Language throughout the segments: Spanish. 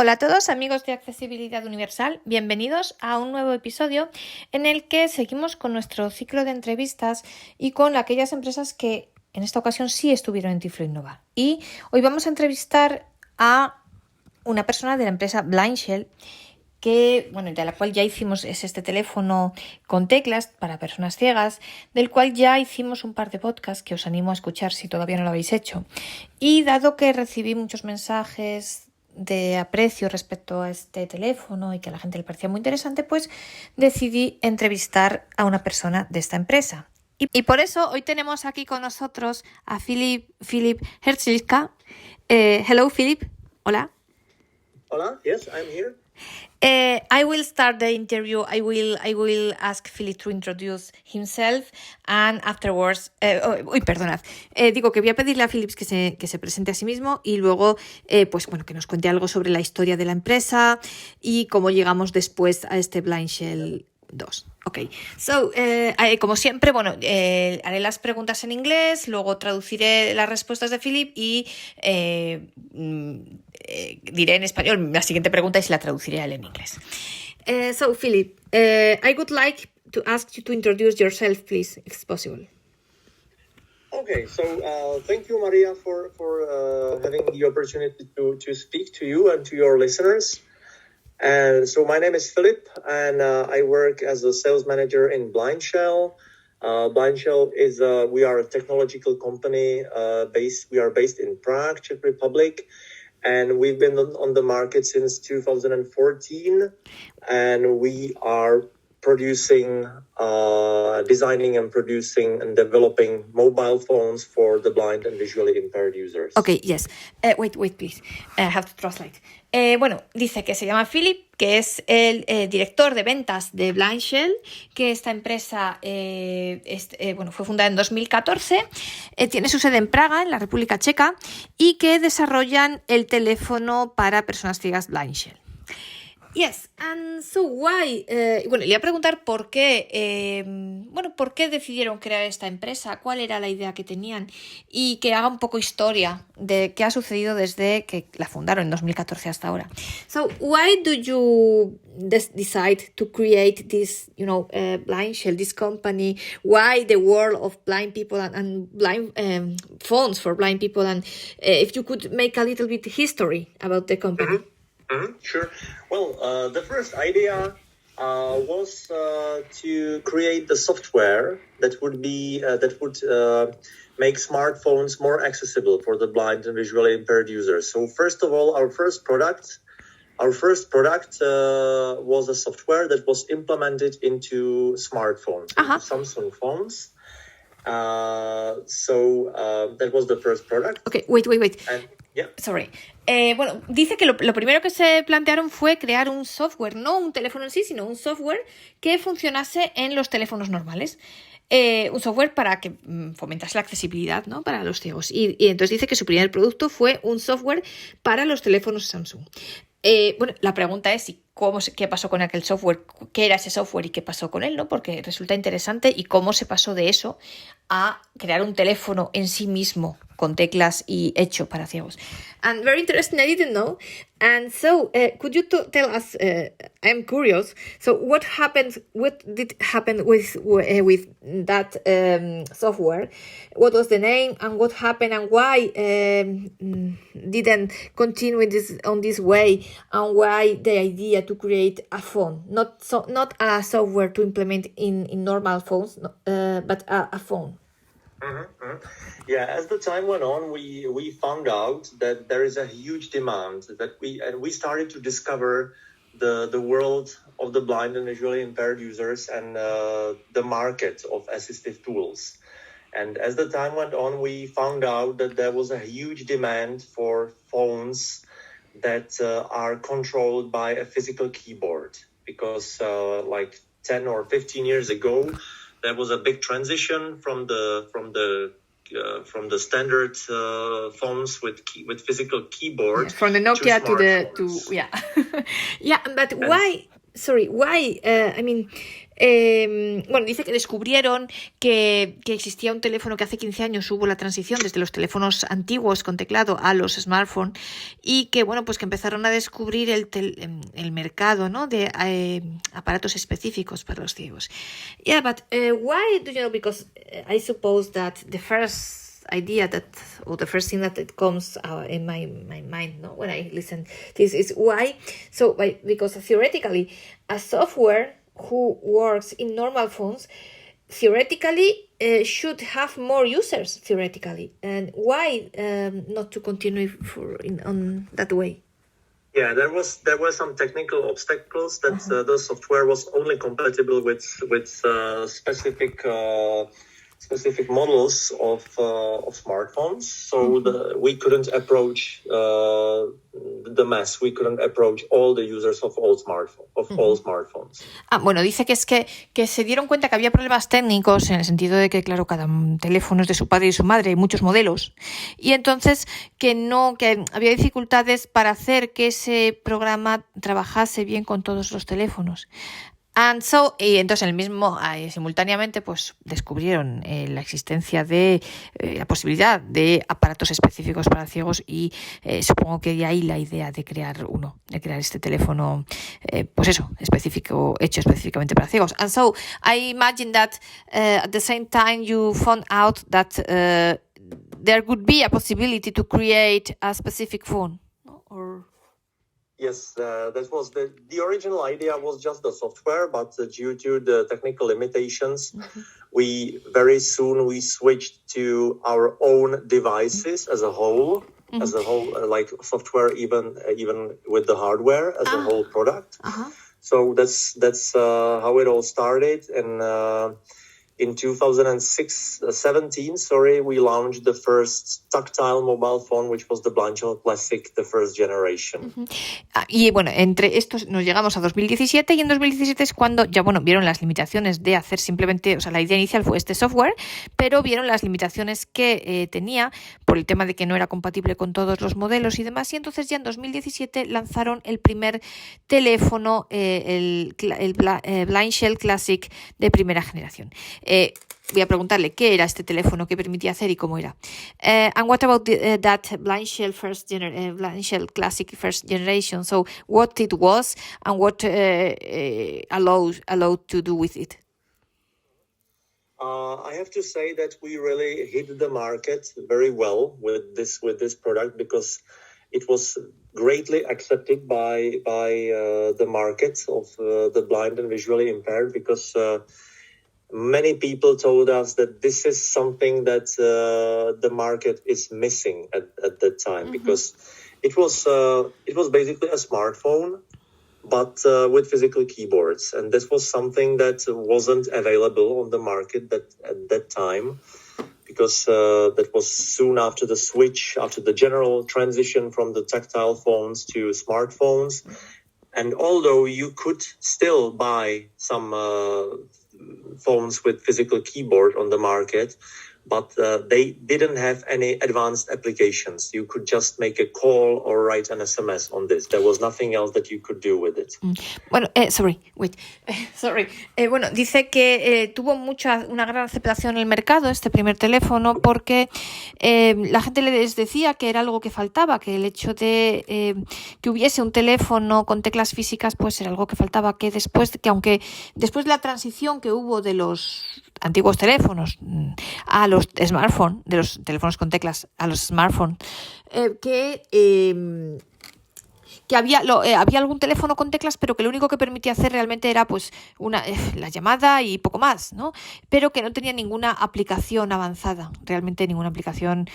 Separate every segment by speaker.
Speaker 1: Hola a todos, amigos de Accesibilidad Universal, bienvenidos a un nuevo episodio en el que seguimos con nuestro ciclo de entrevistas y con aquellas empresas que en esta ocasión sí estuvieron en Tifloinnova. Y hoy vamos a entrevistar a una persona de la empresa Blindshell de la cual ya hicimos este teléfono con teclas para personas ciegas, del cual ya hicimos un par de podcasts que os animo a escuchar si todavía no lo habéis hecho. Y dado que recibí muchos mensajes de aprecio respecto a este teléfono y que a la gente le parecía muy interesante, pues decidí entrevistar a una persona de esta empresa. Y por eso hoy tenemos aquí con nosotros a Philip Herzlika. Hello, Philip. Hola.
Speaker 2: Hola, yes, I'm here.
Speaker 1: I will start the interview. I will ask Philip to introduce himself and afterwards. Perdonad. Digo que voy a pedirle a Philip que se presente a sí mismo y luego, que nos cuente algo sobre la historia de la empresa y cómo llegamos después a este Blindshell 2. Okay, so, como siempre, haré las preguntas en inglés, luego traduciré las respuestas de Philip y diré en español la siguiente pregunta y se la traduciré a él en inglés. So, Philip, I would like to ask you to introduce yourself, please, if it's possible.
Speaker 2: Okay, so thank you, Maria, for having the opportunity to speak to you and to your listeners. And so my name is Philip, and I work as a sales manager in Blindshell. Blindshell is we are a technological company we are based in Prague, Czech Republic, and we've been on the market since 2014, and we are designing and producing and developing mobile phones for the blind and visually impaired users.
Speaker 1: Okay, yes. Wait, please. I have to translate. Dice que se llama Philip, que es el director de ventas de Blindshell, que esta empresa fue fundada en 2014, tiene su sede en Praga, en la República Checa, y que desarrollan el teléfono para personas ciegas Blindshell. Yes, and so why? Le voy a preguntar por qué decidieron crear esta empresa, cuál era la idea que tenían y que haga un poco historia de qué ha sucedido desde que la fundaron en 2014 hasta ahora. So, why do you decide to create this, Blindshell, this company? Why the world of blind people and blind phones for blind people? And if you could make a little bit history about the company.
Speaker 2: Mm-hmm. Sure. Well, the first idea was to create the software that would make smartphones more accessible for the blind and visually impaired users. So first of all, our first product was a software that was implemented into smartphones, into Samsung phones. That was the first product.
Speaker 1: Okay, wait.
Speaker 2: And, yeah.
Speaker 1: Sorry. Dice que lo primero que se plantearon fue crear un software, no un teléfono en sí, sino un software que funcionase en los teléfonos normales. Un software para que fomentase la accesibilidad, ¿no?, para los ciegos. Y entonces dice que su primer producto fue un software para los teléfonos Samsung. La pregunta es qué pasó con aquel software, qué era ese software y qué pasó con él, ¿no? Porque resulta interesante y cómo se pasó de eso a crear un teléfono en sí mismo con teclas y hecho para ciegos. And very interesting, I didn't know. And so, could you tell us? I'm curious. So, what did happen with that software? What was the name, and what happened, and why didn't continue on this way? And why the idea to create a phone, not a software to implement in normal phones, but a phone?
Speaker 2: Mm-hmm. Yeah, as the time went on, we found out that there is a huge demand, that we started to discover the world of the blind and visually impaired users and the market of assistive tools. And as the time went on, we found out that there was a huge demand for phones that are controlled by a physical keyboard, because 10 or 15 years ago, there was a big transition from the standard phones with physical keyboard.
Speaker 1: From the Nokia
Speaker 2: to
Speaker 1: yeah. Yeah, but why? why? Bueno, dice que descubrieron que existía un teléfono que hace 15 años hubo la transición desde los teléfonos antiguos con teclado a los smartphones y que, bueno, pues que empezaron a descubrir el mercado, ¿no? De aparatos específicos para los ciegos. Yeah, but why do you know? Because I suppose that the first idea or the first thing that comes in my mind, no, when I listen this is why. So because theoretically a software who works in normal phones theoretically should have more users theoretically, and why not to continue on that way?
Speaker 2: Yeah, there were some technical obstacles that the software was only compatible with specific models of smartphones, so we couldn't approach the mass. We couldn't approach all the users of all smartphones.
Speaker 1: Bueno, dice que es que se dieron cuenta que había problemas técnicos en el sentido de que, claro, cada teléfono es de su padre y su madre, hay muchos modelos, y entonces que había dificultades para hacer que ese programa trabajase bien con todos los teléfonos. Y entonces simultáneamente pues descubrieron la existencia de la posibilidad de aparatos específicos para ciegos y supongo que de ahí la idea de crear este teléfono pues eso, hecho específicamente para ciegos. And so I imagine that at the same time you found out that there could be a possibility to create a specific phone, no? Or
Speaker 2: Yes, that was the original idea was just the software, but due to the technical limitations, we switched to our own devices as a whole, like software, even with the hardware as a whole product. So that's how it all started, and in 2017, we launched the first tactile mobile phone, which was the Blindshell Classic, the first generation.
Speaker 1: Y bueno, entre estos nos llegamos a 2017 y en 2017 es cuando ya, bueno, vieron las limitaciones de hacer simplemente, o sea, la idea inicial fue este software, pero vieron las limitaciones que tenía por el tema de que no era compatible con todos los modelos y demás, y entonces ya en 2017 lanzaron el primer teléfono, el Blindshell Classic de primera generación. Voy a preguntarle qué era este teléfono, qué permitía hacer y cómo era. And what about that Blindshell Blindshell Classic first generation? So what it was and what allowed to do with it?
Speaker 2: I have to say that we really hit the market very well with this product because it was greatly accepted by the market of the blind and visually impaired, because many people told us that this is something that the market is missing at that time, because it was basically a smartphone, but with physical keyboards, and this was something that wasn't available on the market at that time, because that was soon after the general transition from the tactile phones to smartphones. And although you could still buy some phones with physical keyboard on the market, but they didn't have any advanced applications. You could just make a call or write an SMS on this. There was nothing else that you could do with it.
Speaker 1: Bueno, bueno, dice que tuvo una gran aceptación en el mercado este primer teléfono porque la gente les decía que era algo que faltaba, que el hecho de que hubiese un teléfono con teclas físicas pues era algo que faltaba, aunque después de la transición que hubo de los antiguos teléfonos a los smartphones, de los teléfonos con teclas a los smartphones, que había algún teléfono con teclas, pero que lo único que permitía hacer realmente era pues la llamada y poco más, ¿no? Pero que no tenía ninguna aplicación avanzada, realmente ninguna aplicación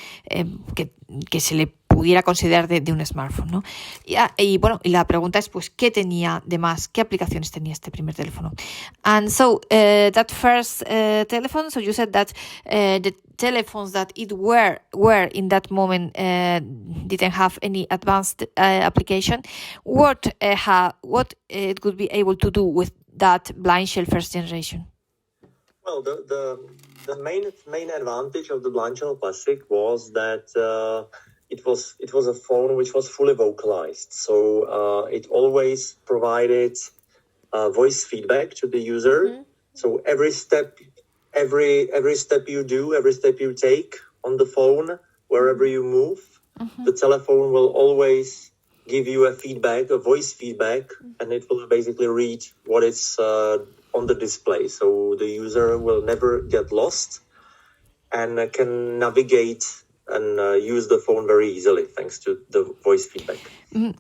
Speaker 1: que se le pudiera considerar de un smartphone, ¿no? Y bueno, y la pregunta es pues ¿qué tenía de más? ¿Qué aplicaciones tenía este primer teléfono? And so that first telephone, so you said that the telephones that it were in that moment didn't have any advanced application. What it could be able to do with that Blindshell first generation?
Speaker 2: Well, the main advantage of the Blindshell Classic was that it was a phone which was fully vocalized, so it always provided voice feedback to the user. So every step you do, every step you take on the phone, wherever you move, the telephone will always give you a voice feedback, and it will basically read what is on the display. So the user will never get lost and can navigate and use the phone very easily thanks to the voice feedback.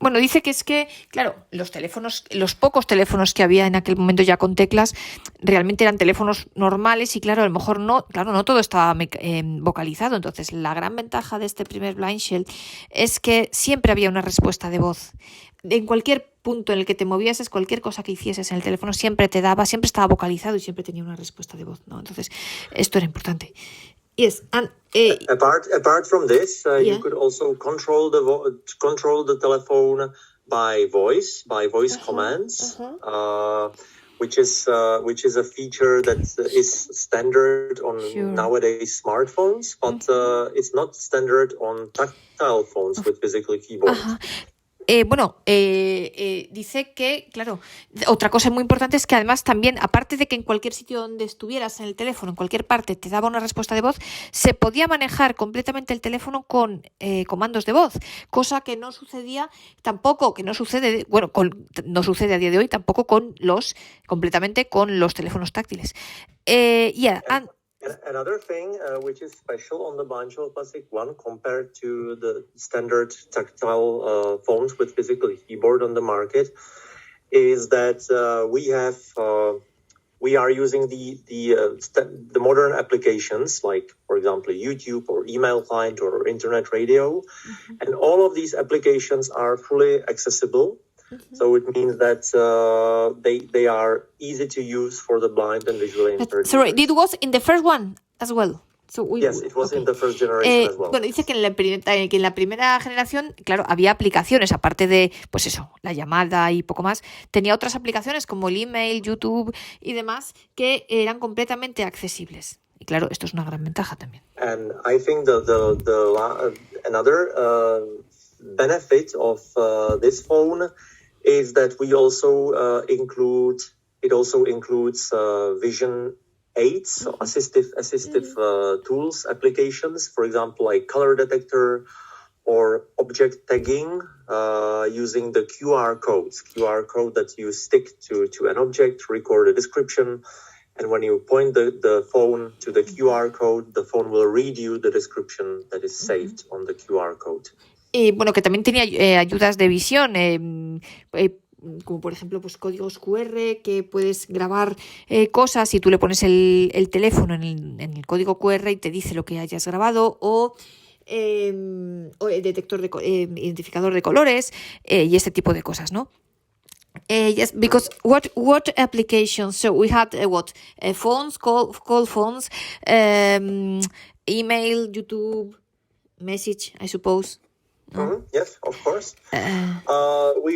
Speaker 1: Bueno, dice que es que, claro, los pocos teléfonos que había en aquel momento ya con teclas, realmente eran teléfonos normales y claro, a lo mejor no todo estaba vocalizado. Entonces, la gran ventaja de este primer Blindshell es que siempre había una respuesta de voz. En cualquier punto en el que te movieses, cualquier cosa que hicieses en el teléfono, siempre estaba vocalizado y siempre tenía una respuesta de voz, ¿no? Entonces, esto era importante. Yes, and
Speaker 2: apart from this, you could also control the telephone by voice commands, which is a feature that is standard on nowadays smartphones, but it's not standard on tactile phones with physical keyboards.
Speaker 1: Dice que, claro, otra cosa muy importante es que además también, aparte de que en cualquier sitio donde estuvieras en el teléfono, en cualquier parte, te daba una respuesta de voz, se podía manejar completamente el teléfono con comandos de voz, cosa que no sucedía tampoco, no sucede a día de hoy tampoco completamente con los teléfonos táctiles.
Speaker 2: Another thing which is special on the Blindshell Classic 1 compared to the standard tactile phones with physical keyboard on the market is that we are using the modern applications like, for example, YouTube or email client or internet radio, and all of these applications are fully accessible. So it means that they are easy to use for the blind and visually impaired.
Speaker 1: Sorry, it was in the first one as well.
Speaker 2: Yes, it was in the first generation as well.
Speaker 1: Bueno, dice que en la primera generación, claro, había aplicaciones, aparte de, pues eso, la llamada y poco más, tenía otras aplicaciones como el email, YouTube y demás, que eran completamente accesibles. Y claro, esto es una gran ventaja también.
Speaker 2: And I think another benefit of this phone is that we also includes vision aids, so assistive tools, applications, for example, like color detector or object tagging using the QR code that you stick to an object, record a description, and when you point the phone to the QR code, the phone will read you the description that is saved on the QR code.
Speaker 1: Bueno, que también tenía ayudas de visión, como por ejemplo pues códigos QR, que puedes grabar cosas y tú le pones el teléfono en el código QR y te dice lo que hayas grabado, o el identificador de colores y este tipo de cosas, ¿no? Yes, because what applications? So we had phones, call phones, email, YouTube, message, I suppose.
Speaker 2: Yes, of course. We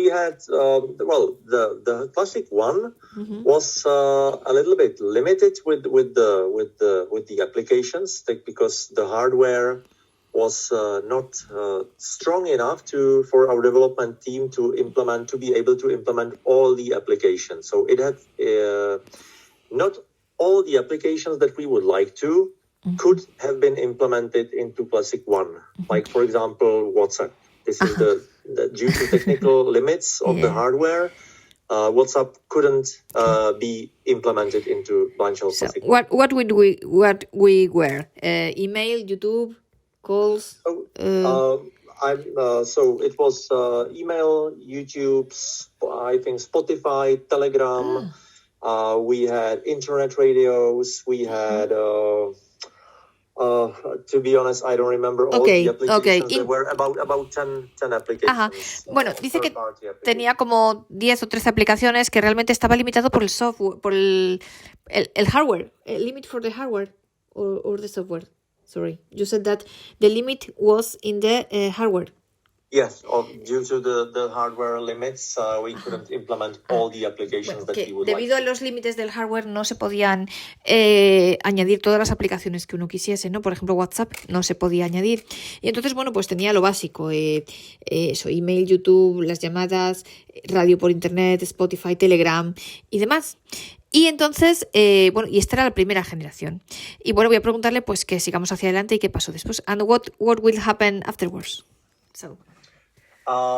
Speaker 2: had the classic one was a little bit limited with the applications, because the hardware was not strong enough for our development team to be able to implement all the applications. So it had not all the applications that we would like to could have been implemented into Classic 1. Like, for example, WhatsApp. This is due to technical limits of the hardware, WhatsApp couldn't be implemented into Blindshell Classic 1.
Speaker 1: What we were? Email, YouTube, calls?
Speaker 2: So it was email, YouTube, I think Spotify, Telegram. We had internet radios. We had... to be honest, I don't remember all the applications. There were about 10 applications.
Speaker 1: Ajá. Bueno, dice que tenía como 10 o 13 aplicaciones, que realmente estaba limitado por el software, por el hardware. Limit for the hardware or the software. Sorry, you said that the limit was in the hardware.
Speaker 2: Yes, due to the hardware limits, we couldn't implement all the applications that we would like.
Speaker 1: Debido a los límites del hardware no se podían añadir todas las aplicaciones que uno quisiese, ¿no? Por ejemplo, WhatsApp no se podía añadir. Y entonces, bueno, pues tenía lo básico, eso, email, YouTube, las llamadas, radio por internet, Spotify, Telegram y demás. Y entonces, bueno, y esta era la primera generación. Y bueno, voy a preguntarle pues que sigamos hacia adelante y qué pasó después. And what will happen afterwards?
Speaker 2: The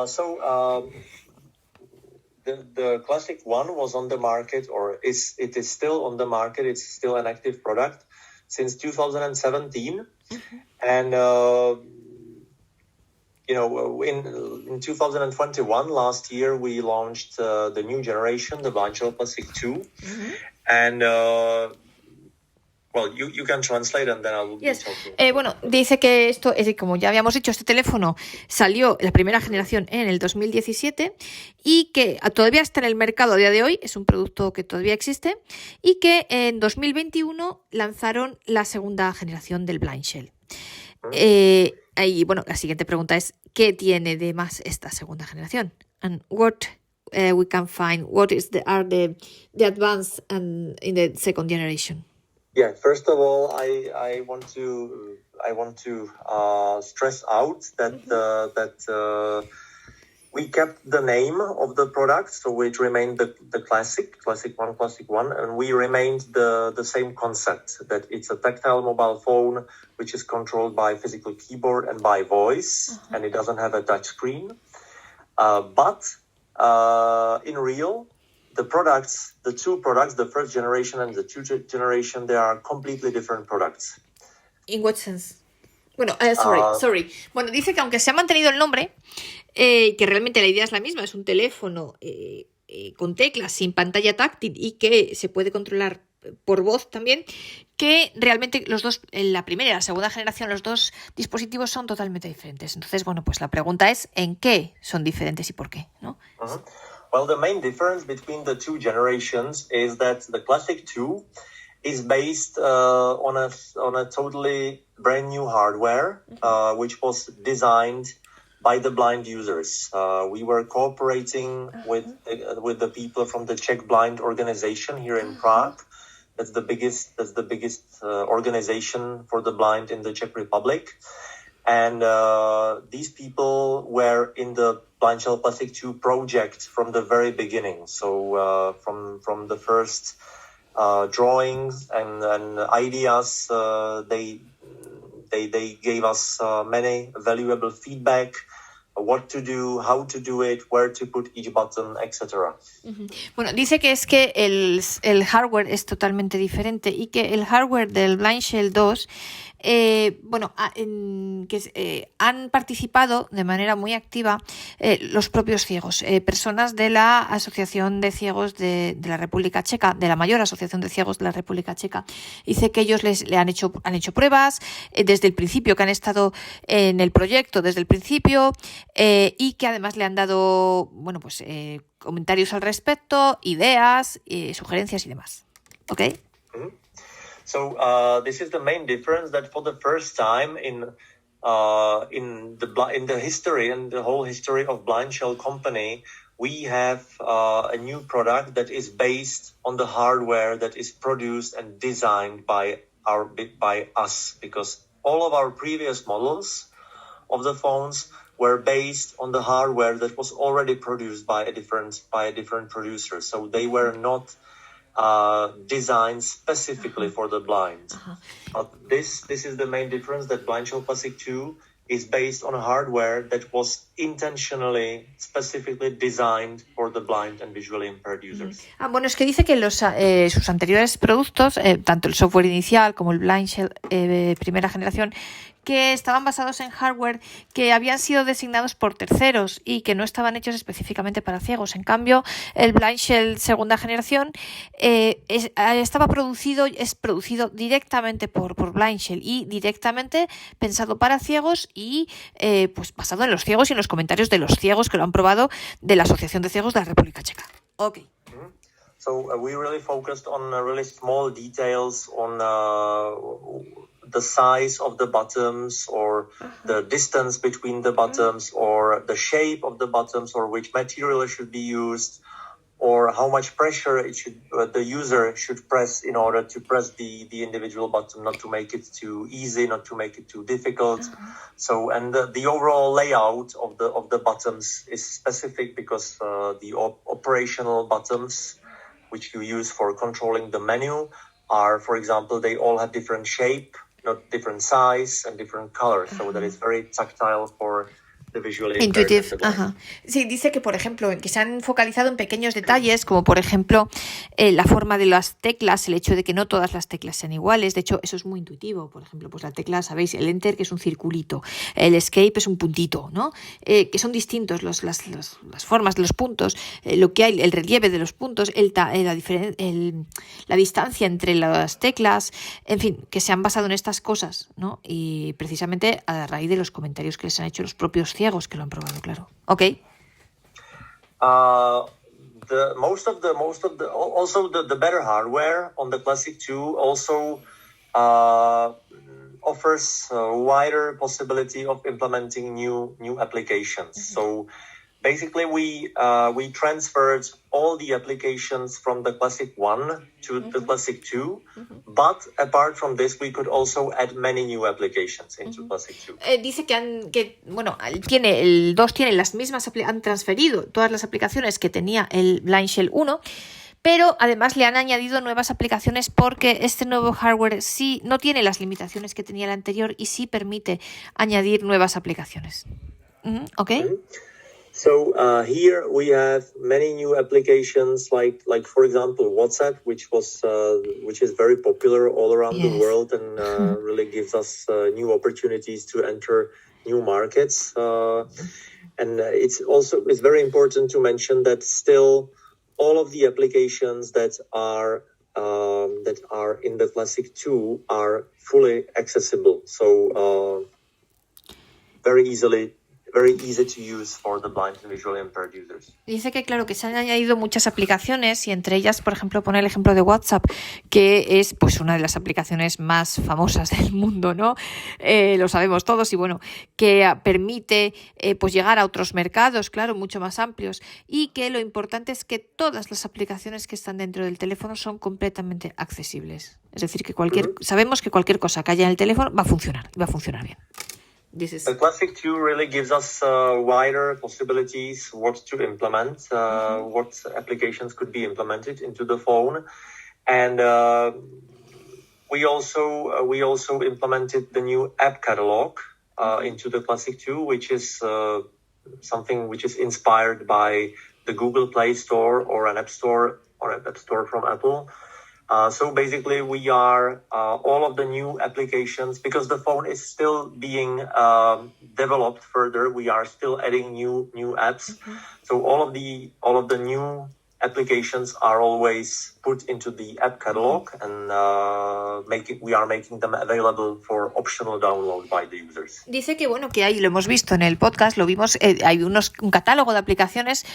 Speaker 2: classic one was on the market, or it is still on the market. It's still an active product since 2017. Mm-hmm. And, in 2021, last year, we launched the new generation, the Blindshell Classic 2. Mm-hmm. And, well, you can translate and then I will be talking.
Speaker 1: Bueno, dice que esto, como ya habíamos dicho, este teléfono salió la primera generación en el 2017 y que todavía está en el mercado a día de hoy, es un producto que todavía existe, y que en 2021 lanzaron la segunda generación del Blindshell. Y bueno, la siguiente pregunta es, ¿qué tiene de más esta segunda generación? And what we can find, what are the advance in the second generation?
Speaker 2: Yeah, first of all, I want to stress out that we kept the name of the product, so it remained the classic one, and we remained the same concept, that it's a tactile mobile phone which is controlled by physical keyboard and by voice, and it doesn't have a touch screen. But in real, the two products, the first generation and the two generation, they are completely different products.
Speaker 1: In what sense? Bueno, sorry. Bueno, dice que aunque se ha mantenido el nombre, que realmente la idea es la misma, es un teléfono con teclas, sin pantalla táctil y que se puede controlar por voz también, que realmente los dos, en la primera y la segunda generación, los dos dispositivos son totalmente diferentes. Entonces, bueno, pues la pregunta es ¿en qué son diferentes y por qué? ¿No?
Speaker 2: Uh-huh. Well, the main difference between the two generations is that the Classic 2 is based on a totally brand new hardware, which was designed by the blind users. We were cooperating with the people from the Czech Blind Organization here in Prague. That's the biggest organization for the blind in the Czech Republic. And these people were in the Blindshell Classic 2 project from the very beginning. So from the first drawings and ideas, they gave us many valuable feedback. What to do, how to do it, where to put each button, etc.
Speaker 1: Uh-huh. Bueno, dice que es que el hardware es totalmente diferente y que el hardware del Blindshell 2 han participado de manera muy activa los propios ciegos, personas de la Asociación de Ciegos de la República Checa, de la mayor Asociación de Ciegos de la República Checa. Dice que ellos le han hecho pruebas desde el principio, que han estado en el proyecto desde el principio y que además le han dado, bueno, pues comentarios al respecto, ideas, sugerencias y demás. ¿Ok?
Speaker 2: Mm-hmm. So this is the main difference, that for the first time in the history and the whole history of Blindshell company, we have a new product that is based on the hardware that is produced and designed by us, because all of our previous models of the phones were based on the hardware that was already produced by a different producer. So they were not designed specifically for the blind. But this is the main difference, that Blindshell Classic 2 is based on a hardware that was intentionally, specifically designed for the blind and visually impaired users.
Speaker 1: Bueno, es que dice que sus anteriores productos, tanto el software inicial como el Blindshell primera generación, que estaban basados en hardware que habían sido designados por terceros y que no estaban hechos específicamente para ciegos. En cambio, el Blindshell segunda generación es producido directamente por Blindshell y directamente pensado para ciegos y pues basado en los ciegos y en los comentarios de los ciegos que lo han probado de la Asociación de Ciegos de la República Checa. Okay.
Speaker 2: So we really focused on really small details, on the size of the buttons or the distance between the buttons or the shape of the buttons or which material should be used or how much pressure the user should press in order to press the individual button, not to make it too easy, not to make it too difficult. So, and the overall layout of the buttons is specific because the operational buttons which you use for controlling the menu are, for example, they all have different shape, not different size and different colors, so that is very tactile for the visually impaired.
Speaker 1: Intuitive. Sí, dice que, por ejemplo, que se han focalizado en pequeños detalles, como por ejemplo la forma de las teclas, el hecho de que no todas las teclas sean iguales. De hecho, eso es muy intuitivo. Por ejemplo, pues la tecla, sabéis, el enter, que es un circulito, el escape es un puntito, ¿no? Que son distintos las formas de los puntos, lo que hay, el relieve de los puntos, la distancia entre las teclas, en fin, que se han basado en estas cosas, ¿no? Y precisamente a raíz de los comentarios que les han hecho los propios ciegos que lo han probado, claro. Okay.
Speaker 2: Also the better hardware on the Classic 2 also offers a wider possibility of implementing new applications. So basically we transferred all the applications from the Classic 1 to the Classic 2, but apart from this we could also add many new applications into Classic 2.
Speaker 1: Dice el 2 tiene las mismas, han transferido todas las aplicaciones que tenía el Blindshell 1, pero además le han añadido nuevas aplicaciones porque este nuevo hardware sí no tiene las limitaciones que tenía el anterior y sí permite añadir nuevas aplicaciones. Okay.
Speaker 2: So here we have many new applications, like for example WhatsApp, which is very popular all around the world and really gives us new opportunities to enter new markets. And it's very important to mention that still all of the applications that are in the Classic 2 are fully accessible. So very easy to use for the blind and visually impaired users.
Speaker 1: Dice que claro, que se han añadido muchas aplicaciones y entre ellas, por ejemplo, pone el ejemplo de WhatsApp, que es pues una de las aplicaciones más famosas del mundo, ¿no? Lo sabemos todos y bueno, que permite pues llegar a otros mercados, claro, mucho más amplios y que lo importante es que todas las aplicaciones que están dentro del teléfono son completamente accesibles. Es decir, que sabemos que cualquier cosa que haya en el teléfono va a funcionar bien.
Speaker 2: The Classic 2 really gives us wider possibilities what to implement, what applications could be implemented into the phone, and we also implemented the new app catalog into the Classic 2, which is something which is inspired by the Google Play Store or an app store from Apple. So basically we are all of the new applications, because the phone is still being developed further, we are still adding new apps. So all of the new applications are always put into the app catalog and we are making them available for optional download by the users.
Speaker 1: Dice que bueno, que hay, lo hemos visto en el podcast, lo vimos, hay un catálogo de aplicaciones,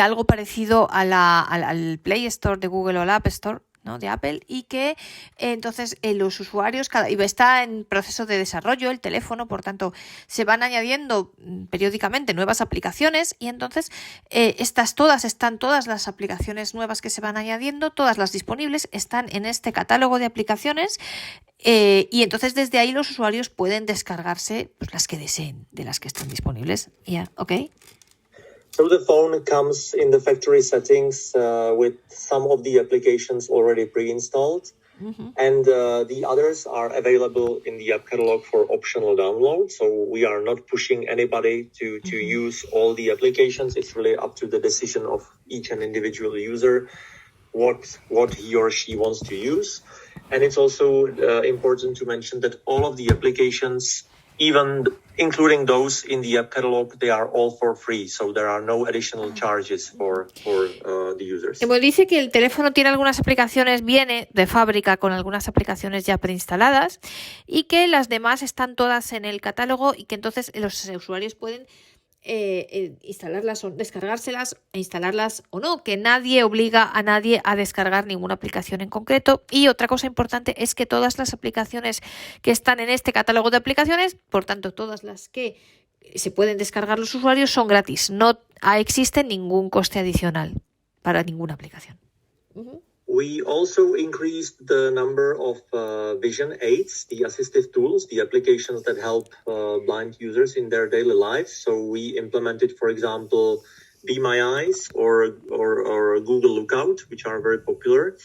Speaker 1: algo parecido al Play Store de Google o al App Store, ¿no? De Apple, y que entonces los usuarios está en proceso de desarrollo el teléfono, por tanto se van añadiendo periódicamente nuevas aplicaciones y entonces todas las aplicaciones nuevas que se van añadiendo, todas las disponibles están en este catálogo de aplicaciones y entonces desde ahí los usuarios pueden descargarse pues, las que deseen de las que están disponibles. Okay.
Speaker 2: So the phone comes in the factory settings with some of the applications already pre-installed, and the others are available in the app catalog for optional download. So we are not pushing anybody to use all the applications. It's really up to the decision of each and individual user what he or she wants to use. And it's also important to mention that all of the applications, even including those in the app catalog, they are all for free, so there are no additional charges for the users.
Speaker 1: Bueno, dice que el teléfono tiene algunas aplicaciones, viene de fábrica con algunas aplicaciones ya preinstaladas y que las demás están todas en el catálogo y que entonces los usuarios pueden instalarlas o descargárselas e instalarlas o no, que nadie obliga a nadie a descargar ninguna aplicación en concreto. Y otra cosa importante es que todas las aplicaciones que están en este catálogo de aplicaciones, por tanto todas las que se pueden descargar los usuarios, son gratis. No existe ningún coste adicional para ninguna aplicación.
Speaker 2: We also increased the number of vision aids, the assistive tools, the applications that help blind users in their daily lives. So we implemented, for example, Be My Eyes or Google Lookout, which are very popular.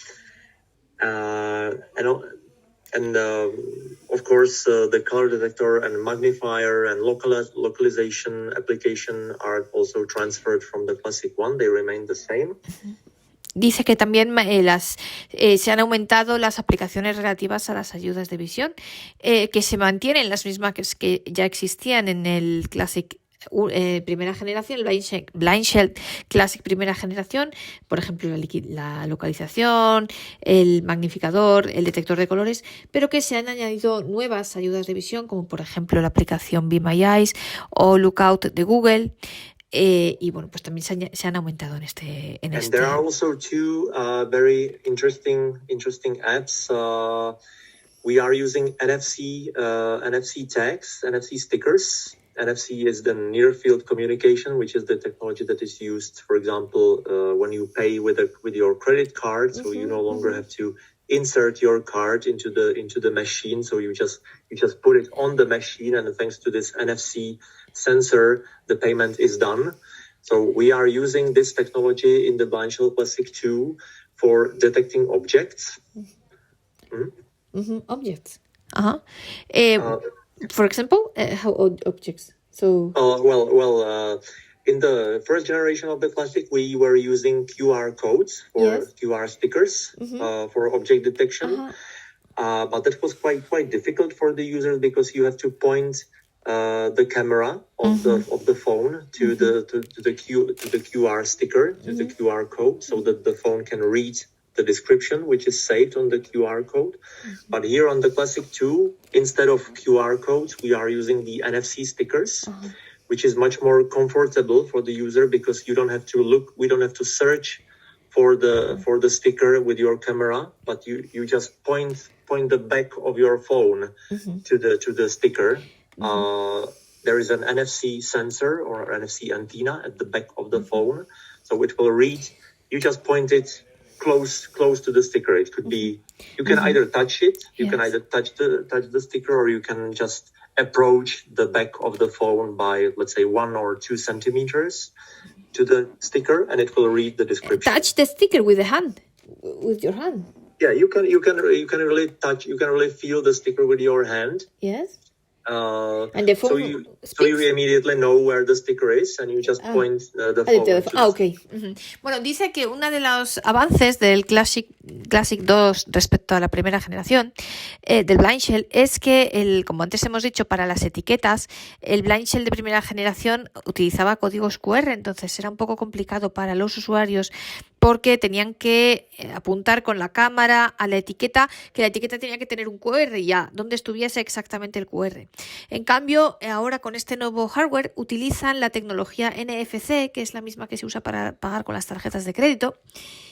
Speaker 2: And of course, the color detector and magnifier and localization application are also transferred from the classic one. They remain the same.
Speaker 1: Dice que también se han aumentado las aplicaciones relativas a las ayudas de visión, que se mantienen las mismas que ya existían en el Classic primera generación, el Blindshell Classic primera generación, por ejemplo la localización, el magnificador, el detector de colores, pero que se han añadido nuevas ayudas de visión, como por ejemplo la aplicación Be My Eyes o Lookout de Google. Y bueno, pues también se han aumentado en este.
Speaker 2: And there are also two very interesting apps. We are using NFC tags, NFC stickers. NFC is the near field communication, which is the technology that is used, for example, when you pay with your credit card. So you no longer have to insert your card into the machine. So you just put it on the machine, and thanks to this NFC sensor, the payment is done. So we are using this technology in the Blindshell Classic 2 for detecting objects.
Speaker 1: Objects. For example, how objects? So.
Speaker 2: In the first generation of the Classic, we were using QR codes or QR stickers for object detection. But that was quite difficult for the users because you have to point the camera of the phone to the QR sticker, to the QR code, so that the phone can read the description which is saved on the QR code. But here on the Classic 2, instead of QR codes, we are using the NFC stickers, which is much more comfortable for the user because you don't have to look, we don't have to search for the sticker with your camera, but you just point the back of your phone to the sticker. There is an NFC sensor or NFC antenna at the back of the phone, so it will read. You just point it close to the sticker. It could be, you can either touch it, you can either touch the sticker, or you can just approach the back of the phone by, let's say, 1 or 2 centimeters to the sticker, and it will read the description.
Speaker 1: Touch the sticker with your hand.
Speaker 2: Yeah, you can really touch. You can really feel the sticker with your hand.
Speaker 1: Yes. And the phone
Speaker 2: so you immediately know where the sticker is, and you just point the phone.
Speaker 1: Okay. Bueno, dice que uno de los avances del Classic 2 respecto a la primera generación del Blindshell es que, como antes hemos dicho, para las etiquetas, el Blindshell de primera generación utilizaba códigos QR, entonces era un poco complicado para los usuarios porque tenían que apuntar con la cámara a la etiqueta, que la etiqueta tenía que tener un QR ya, donde estuviese exactamente el QR. En cambio, ahora con este nuevo hardware utilizan la tecnología NFC, que es la misma que se usa para pagar con las tarjetas de crédito,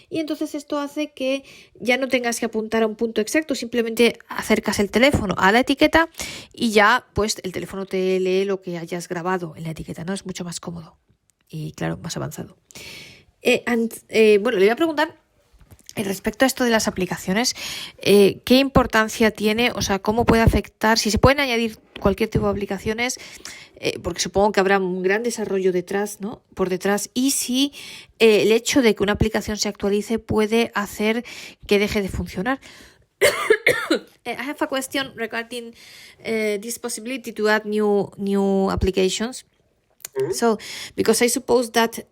Speaker 1: y entonces esto hace que ya no tengas que apuntar a un punto exacto, simplemente acercas el teléfono a la etiqueta y ya pues el teléfono te lee lo que hayas grabado en la etiqueta, ¿no? Es mucho más cómodo y, claro, más avanzado. Bueno, le voy a preguntar respecto a esto de las aplicaciones, ¿qué importancia tiene? O sea, ¿cómo puede afectar? Si se pueden añadir cualquier tipo de aplicaciones, porque supongo que habrá un gran desarrollo detrás, ¿no? Por detrás, y si el hecho de que una aplicación se actualice puede hacer que deje de funcionar. I have a question regarding this possibility to add new applications. So, because I suppose that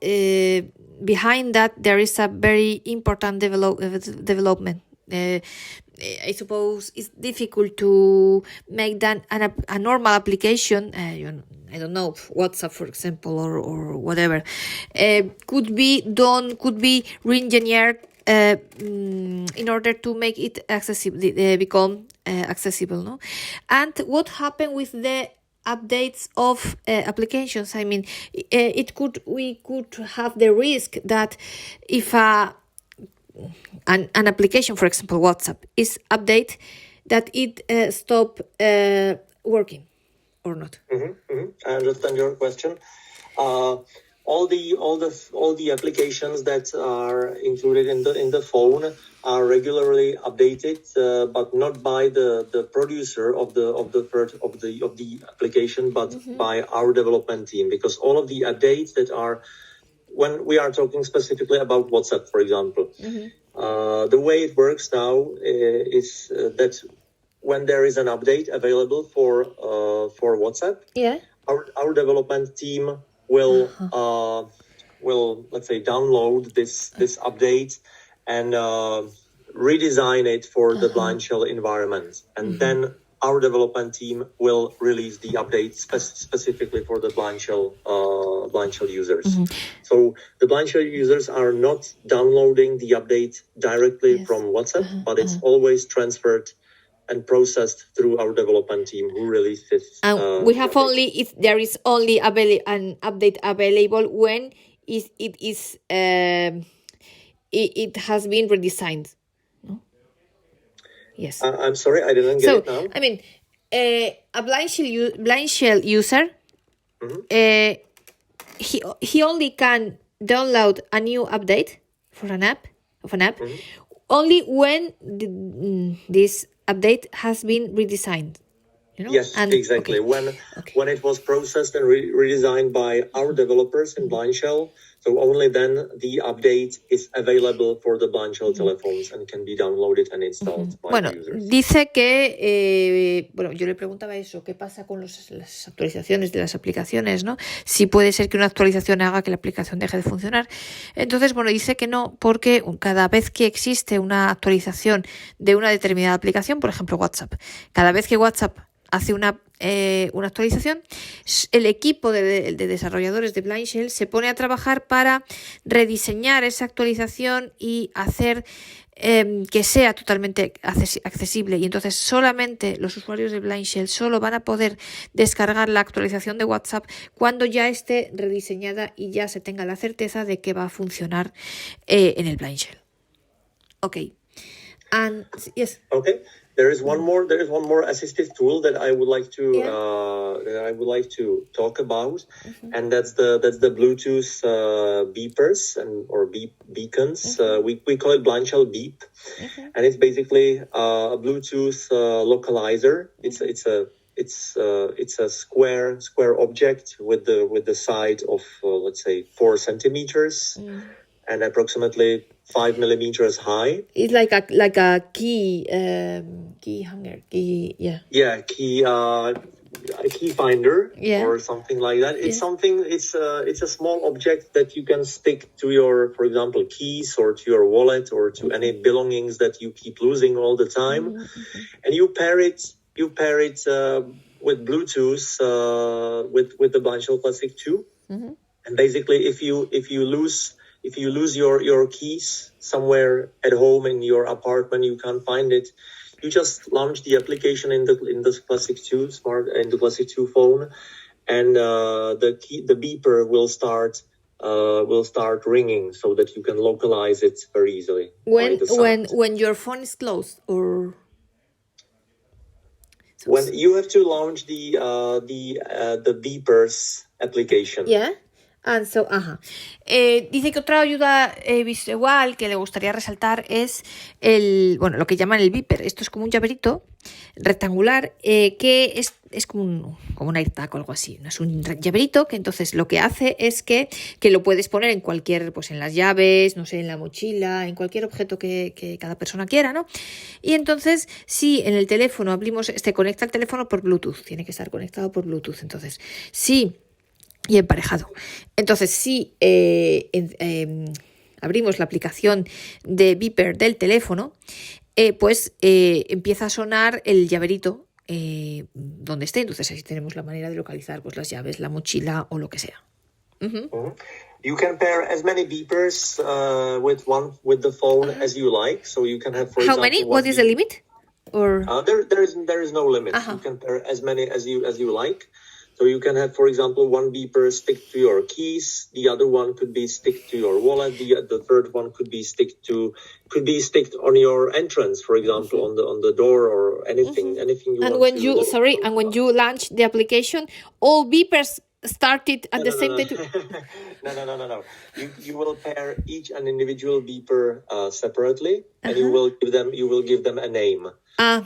Speaker 1: behind that there is a very important development. I suppose it's difficult to make that a normal application. I don't know, WhatsApp, for example, or whatever. Could be re-engineered in order to make it accessible, become accessible, no? And what happened with the updates of applications. I mean, we could have the risk that if an application, for example, WhatsApp, is updated, that it stop working or not.
Speaker 2: I understand your question. All the applications that are included in the phone are regularly updated, but not by the producer of the application, but by our development team, because all of the updates that are, when we are talking specifically about WhatsApp, for example, the way it works now is that when there is an update available for WhatsApp, our development team will let's say download this update and redesign it for the Blindshell environment, and then our development team will release the update specifically for the Blindshell users. So the Blindshell users are not downloading the update directly from WhatsApp, but it's always transferred and processed through our development team who releases.
Speaker 1: And we have only, if there is only an update available when it has been redesigned. No? Yes.
Speaker 2: I'm sorry, I didn't get it now.
Speaker 1: I mean, a Blindshell user, he only can download a new update for an app only when this update has been redesigned. You know?
Speaker 2: Yes, exactly. When it was processed and redesigned by our developers in Blindshell, so only then the update is available for the Blindshell telephones and can be downloaded and installed by the users.
Speaker 1: Dice que, yo le preguntaba eso, ¿qué pasa con las actualizaciones de las aplicaciones, ¿no? Si puede ser que una actualización haga que la aplicación deje de funcionar. Entonces, dice que no, porque cada vez que existe una actualización de una determinada aplicación, por ejemplo WhatsApp, cada vez que WhatsApp hace una actualización, el equipo de desarrolladores de Blindshell se pone a trabajar para rediseñar esa actualización y hacer que sea totalmente accesible, y entonces solamente los usuarios de Blindshell solo van a poder descargar la actualización de WhatsApp cuando ya esté rediseñada y ya se tenga la certeza de que va a funcionar en el Blindshell. Okay. And yes.
Speaker 2: Okay. There is one more assistive tool that I would like to talk about, and that's the Bluetooth beepers or beacons. We call it Blindshell Beep, and it's basically a Bluetooth localizer. It's a square object with the side of let's say 4 centimeters and approximately 5 millimeters high.
Speaker 1: It's like a key hanger, key.
Speaker 2: A key finder or something like that. It's it's a small object that you can stick to your, for example, keys or to your wallet or to any belongings that you keep losing all the time, and you pair it with Bluetooth with the Blindshell Classic 2, and basically if you lose your keys somewhere at home in your apartment, you can't find it, you just launch the application in the Classic 2 Classic 2 phone, and the beeper will start ringing so that you can localize it very easily.
Speaker 1: When your phone is closed, or
Speaker 2: when you have to launch the beepers application.
Speaker 1: Yeah. Dice que otra ayuda visual que le gustaría resaltar es lo que llaman el beeper. Esto es como un llaverito rectangular que es como un AirTag o algo así. Es un llaverito que entonces lo que hace es que lo puedes poner en cualquier, pues en las llaves, no sé, en la mochila, en cualquier objeto que cada persona quiera, ¿no? Y entonces, si en el teléfono abrimos, conecta el teléfono por Bluetooth, tiene que estar conectado por Bluetooth. Entonces, y emparejado. Entonces, si abrimos la aplicación de beeper del teléfono, pues empieza a sonar el llaverito donde esté. Entonces, ahí tenemos la manera de localizar pues las llaves, la mochila o lo que sea.
Speaker 2: You can pair as many beepers with the phone as you like. So you can have, for
Speaker 1: How
Speaker 2: example,
Speaker 1: many? What is the limit? Or
Speaker 2: there is no limit. You can pair as many as you like. So you can have, for example, one beeper stick to your keys, the other one could be stick to your wallet, the third one could be stick on your entrance, for example, on the door or anything you
Speaker 1: and
Speaker 2: want
Speaker 1: when
Speaker 2: to.
Speaker 1: you and when you launch the application, all beepers started at the same time.
Speaker 2: No. You will pair each an individual beeper separately, and you will give them a name.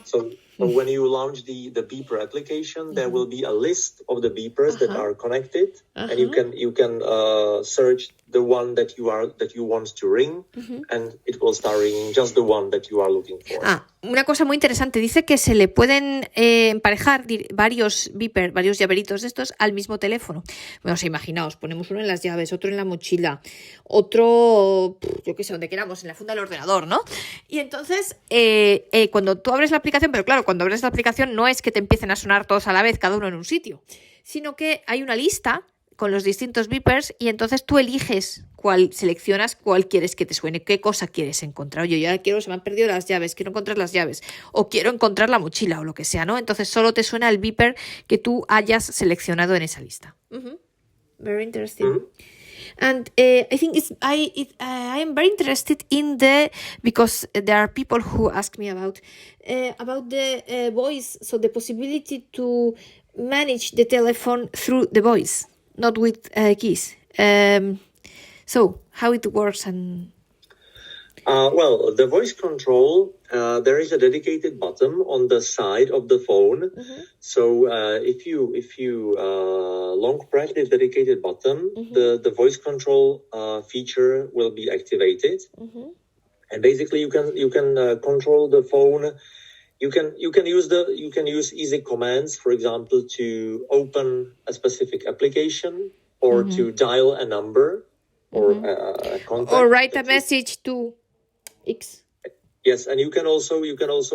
Speaker 2: So when you launch the beeper application, there will be a list of the beepers that are connected, and you can search the one that you want to ring, and it will start ringing just the one that you are looking for.
Speaker 1: Una cosa muy interesante, dice que se le pueden emparejar varios beepers, varios llaveritos de estos al mismo teléfono. Bueno, imaginaos, ponemos uno en las llaves, otro en la mochila, otro, yo qué sé, donde queramos, en la funda del ordenador, ¿no? Y entonces, cuando tú abres la aplicación, pero claro, cuando abres la aplicación no es que te empiecen a sonar todos a la vez, cada uno en un sitio, sino que hay una lista con los distintos beepers y entonces tú eliges seleccionas cuál quieres que te suene, qué cosa quieres encontrar. Oye, yo se me han perdido las llaves, quiero encontrar las llaves, o quiero encontrar la mochila o lo que sea, ¿no? Entonces solo te suena el beeper que tú hayas seleccionado en esa lista. Very interesting. And I think I am very interested in because there are people who ask me about the voice, so the possibility to manage the telephone through the voice, not with keys. So how it works and...
Speaker 2: Well, the voice control, there is a dedicated button on the side of the phone. So if you long press this dedicated button, the voice control feature will be activated. And basically you can control the phone. You can use easy commands, for example, to open a specific application or to dial a number or a contact,
Speaker 1: or write a message to X.
Speaker 2: Yes, and you can also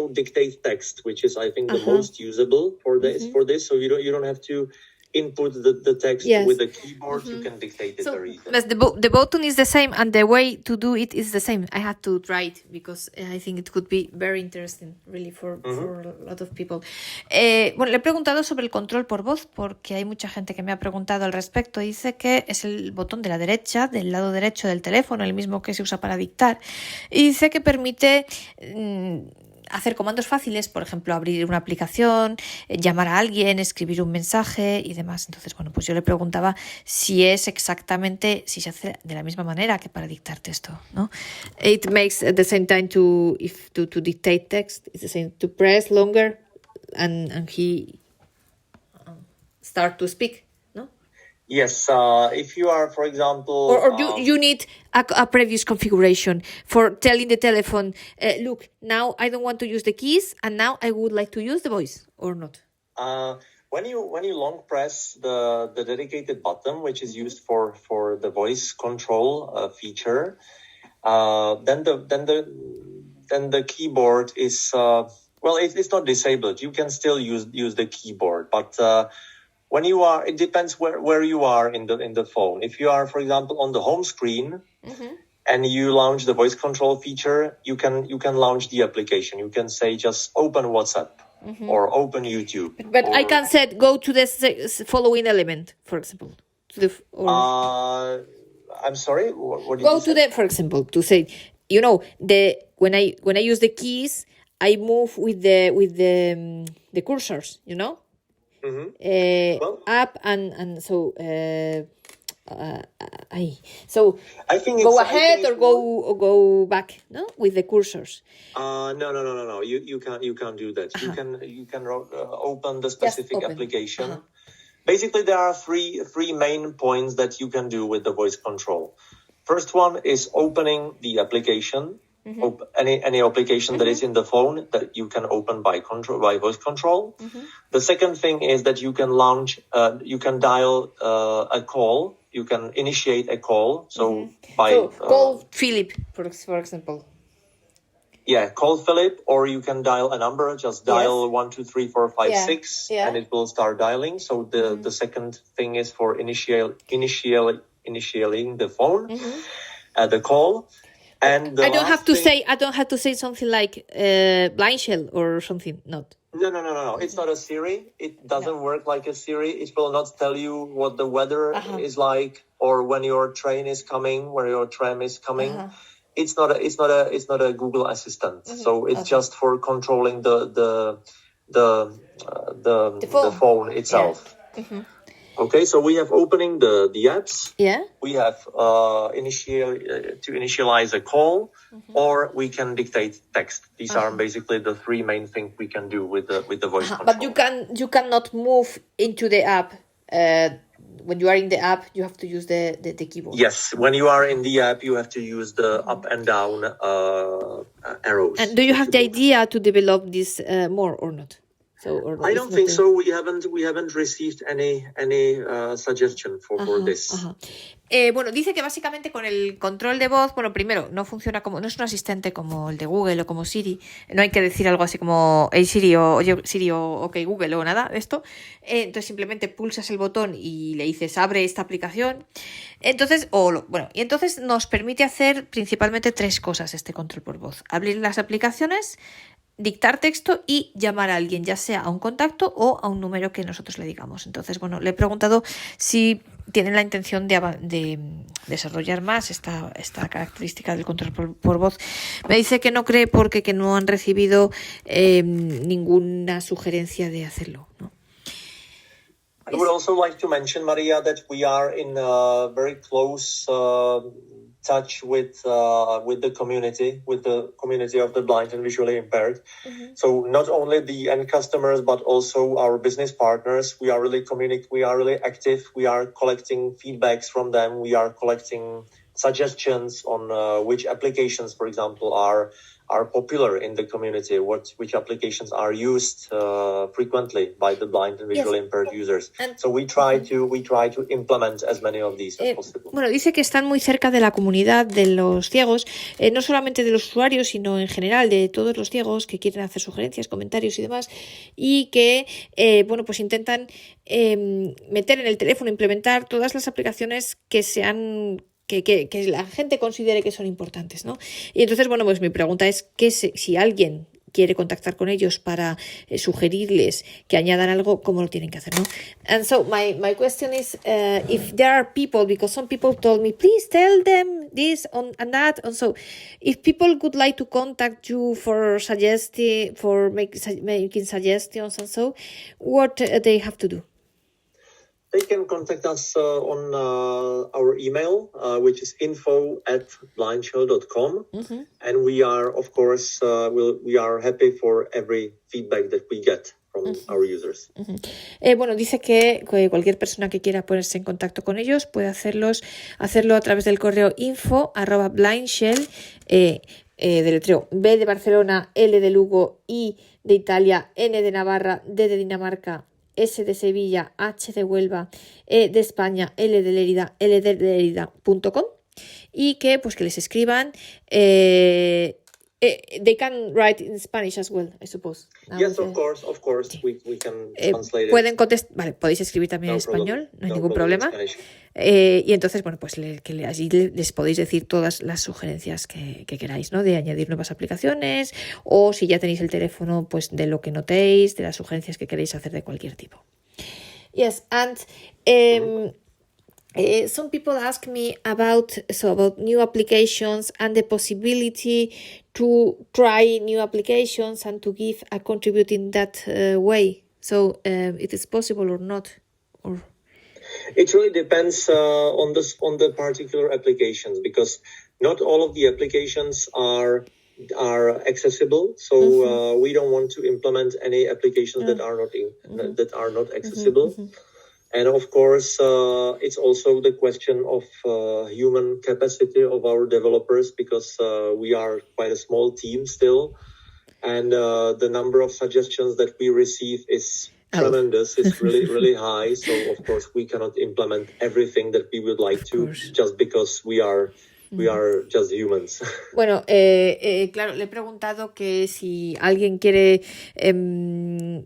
Speaker 2: dictate text, which is, I think, the most usable for this. So you don't have to input the text with the keyboard. You can dictate it very easily.
Speaker 1: But the button is the same, and the way to do it is the same. I had to try it because I think it could be very interesting, really, for a lot of people. Bueno, le he preguntado sobre el control por voz porque hay mucha gente que me ha preguntado al respecto. Dice que es el botón de la derecha, del lado derecho del teléfono, el mismo que se usa para dictar. Y dice que permite... hacer comandos fáciles, por ejemplo, abrir una aplicación, llamar a alguien, escribir un mensaje y demás. Entonces, bueno, pues yo le preguntaba si se hace de la misma manera que para dictar texto, ¿no? It makes at the same time to dictate text, it's the same to press longer and he start to speak.
Speaker 2: Yes, if you are, for example...
Speaker 1: Or you need a previous configuration for telling the telephone, look, now I don't want to use the keys, and now I would like to use the voice, or not?
Speaker 2: When you long press the dedicated button, which is used for the voice control feature, then the keyboard is... it's not disabled. You can still use the keyboard, but... it depends where you are in the phone. If you are, for example, on the home screen and you launch the voice control feature, you can launch the application. You can say just open WhatsApp or open YouTube.
Speaker 1: But I can say go to the following element, for example.
Speaker 2: I'm sorry. What did
Speaker 1: go
Speaker 2: you
Speaker 1: to
Speaker 2: say?
Speaker 1: For example, to say, when I use the keys, I move with the cursors, up and so so
Speaker 2: I think
Speaker 1: go ahead or go back, no, with the cursors.
Speaker 2: No. You can't do that. You can open the specific application. Basically, there are three main points that you can do with the voice control. First one is opening the application. Any application that is in the phone that you can open by voice control. The second thing is that you can you can dial a call. You can initiate a call. So
Speaker 1: call Philip, for example.
Speaker 2: Yeah, call Philip, or you can dial a number. Just dial 1, 2, 3, 4, 5, 6, and it will start dialing. So the second thing is for initiating the phone, the call. And I
Speaker 1: don't have to say something like Blindshell or something. Not.
Speaker 2: No. It's not a Siri. It doesn't work like a Siri. It will not tell you what the weather is like or when your train is coming, where your tram is coming. It's not a Google Assistant. So it's just for controlling the phone itself.
Speaker 1: Yeah.
Speaker 2: Okay, so we have opening the apps.
Speaker 1: Yeah.
Speaker 2: We have to initialize a call, or we can dictate text. These are basically the three main things we can do with the voice control.
Speaker 1: But you cannot move into the app. When you are in the app, you have to use the keyboard.
Speaker 2: Yes, when you are in the app, you have to use the up and down arrows.
Speaker 1: And do you have the idea to develop this more or not?
Speaker 2: I don't think so. We haven't received any suggestion for this.
Speaker 1: Bueno, dice que básicamente con el control de voz, bueno, primero, no funciona no es un asistente como el de Google o como Siri. No hay que decir algo así como hey Siri o oye Siri o OK Google o nada de esto. Entonces simplemente pulsas el botón y le dices abre esta aplicación. Entonces, y entonces nos permite hacer principalmente tres cosas este control por voz: abrir las aplicaciones, dictar texto y llamar a alguien, ya sea a un contacto o a un número que nosotros le digamos. Entonces, bueno, le he preguntado si tienen la intención de desarrollar más esta característica del control por voz. Me dice que no cree porque que no han recibido ninguna sugerencia de hacerlo, ¿no?
Speaker 2: I would also like to mention, Maria, that we are in very close touch with the community of the blind and visually impaired. So not only the end customers, but also our business partners. We are really active. We are collecting feedbacks from them. We are collecting suggestions on which applications, for example, are popular in the community, which applications are used frequently by the blind and visually impaired users. So we try to implement as many of these as possible.
Speaker 1: Bueno, dice que están muy cerca de la comunidad de los ciegos, no solamente de los usuarios, sino en general de todos los ciegos que quieren hacer sugerencias, comentarios y demás, y que pues intentan meter en el teléfono, implementar todas las aplicaciones que sean que la gente considere que son importantes, ¿no? Y entonces, bueno, pues mi pregunta es que si alguien quiere contactar con ellos para sugerirles que añadan algo, ¿cómo lo tienen que hacer, no? And so my question is if there are people, because some people told me, please tell them this and that, and so if people would like to contact you for making suggestions and so, what they have to do?
Speaker 2: They can contact us on our email, which is info@blindshell.com. And we are, of course, we are happy for every feedback that we get from our users.
Speaker 1: Bueno, dice que cualquier persona que quiera ponerse en contacto con ellos puede hacerlo a través del correo info@blindshell, deletreo B de Barcelona, L de Lugo, I de Italia, N de Navarra, D de Dinamarca, S de Sevilla, H de Huelva, E de España, L de Lérida, Lérida.com, y que pues que les escriban. They can write in Spanish as well, I suppose.
Speaker 2: Yes, of course. Sí. We can translate
Speaker 1: pueden contestar, vale, podéis escribir también en español, no hay ningún problema. Y entonces, bueno, pues allí les podéis decir todas las sugerencias que queráis, ¿no? De añadir nuevas aplicaciones, o si ya tenéis el teléfono, pues de lo que notéis, de las sugerencias que queréis hacer de cualquier tipo. Yes, and some people ask me about new applications and the possibility to try new applications and to give a contribute in that way. So it is possible or not? Or
Speaker 2: it really depends on the particular applications, because not all of the applications are accessible. So we don't want to implement any applications that are not accessible. And of course, it's also the question of human capacity of our developers, because we are quite a small team still, and the number of suggestions that we receive is tremendous. It's really high. So of course, we cannot implement everything that we would like to, just because we are We are just humans.
Speaker 1: Bueno, claro, le he preguntado que si alguien quiere,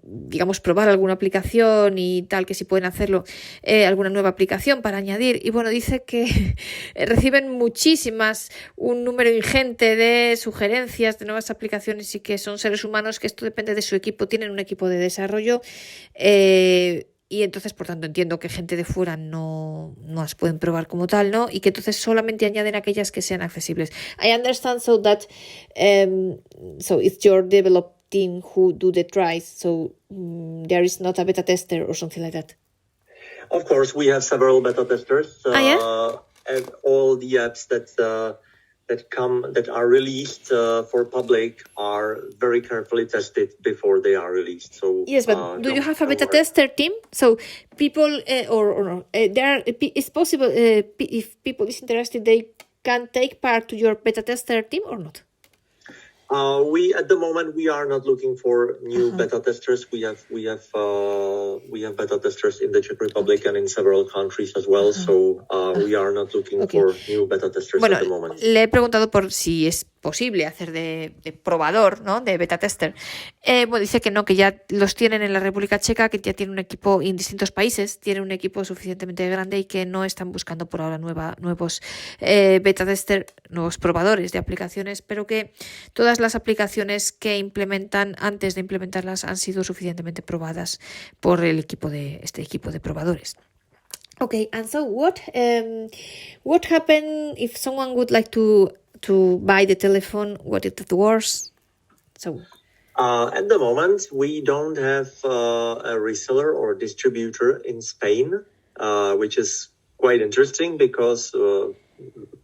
Speaker 1: digamos, probar alguna aplicación y tal, que si pueden hacerlo, alguna nueva aplicación para añadir. Y bueno, dice que reciben un número ingente de sugerencias de nuevas aplicaciones y que son seres humanos, que esto depende de su equipo. Tienen un equipo de desarrollo y entonces, por tanto, entiendo que gente de fuera no las pueden probar como tal, ¿no? Y que entonces solamente añaden aquellas que sean accesibles. I understand so that so it's your develop team who do the tries, so there is not a beta tester or something like that.
Speaker 2: Of course, we have several beta testers,
Speaker 1: Yeah?
Speaker 2: and all the apps that are released for public are very carefully tested before they are released. So
Speaker 1: yes, but do you have a beta tester team? So people it's possible if people is interested, they can take part to your beta tester team or not?
Speaker 2: We at the moment we are not looking for new beta testers. We have beta testers in the Czech Republic and in several countries as well. So we are not looking for new beta testers at the moment.
Speaker 1: Le he preguntado por si es posible hacer de probador, ¿no? De beta tester. Bueno, dice que no, que ya los tienen en la República Checa, que ya tienen un equipo en distintos países, tienen un equipo suficientemente grande y que no están buscando por ahora nuevos beta tester, nuevos probadores de aplicaciones, pero que todas las aplicaciones que implementan antes de implementarlas han sido suficientemente probadas por este equipo de probadores. Okay, and so what happened if someone would like to buy the telephone? What is the worst? So
Speaker 2: at the moment, we don't have a reseller or distributor in Spain, which is quite interesting because,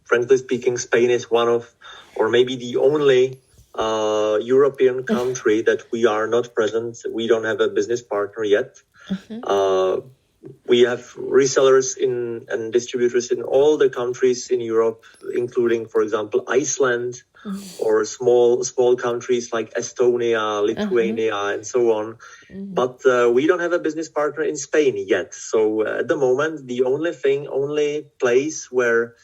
Speaker 2: frankly speaking, Spain is one of, or maybe the only European country that we are not present. We don't have a business partner yet. We have resellers and distributors in all the countries in Europe, including, for example, Iceland or small countries like Estonia, Lithuania, and so on. But we don't have a business partner in Spain yet. So at the moment, the only place where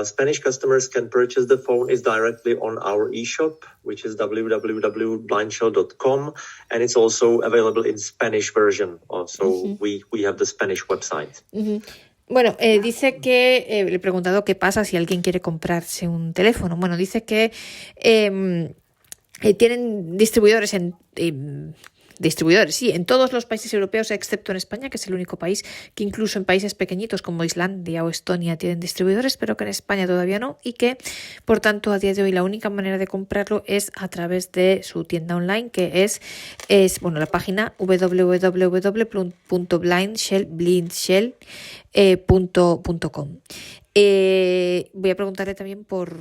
Speaker 2: Spanish customers can purchase the phone is directly on our eShop, which is www.blindshell.com, and it's also available in Spanish version. Also, we have the Spanish website.
Speaker 1: Bueno, dice que le he preguntado qué pasa si alguien quiere comprarse un teléfono. Bueno, dice que tienen distribuidores en todos los países europeos excepto en España, que es el único país que incluso en países pequeñitos como Islandia o Estonia tienen distribuidores, pero que en España todavía no, y que por tanto a día de hoy la única manera de comprarlo es a través de su tienda online, que es la página www.blindshell.com. Voy a preguntarle también por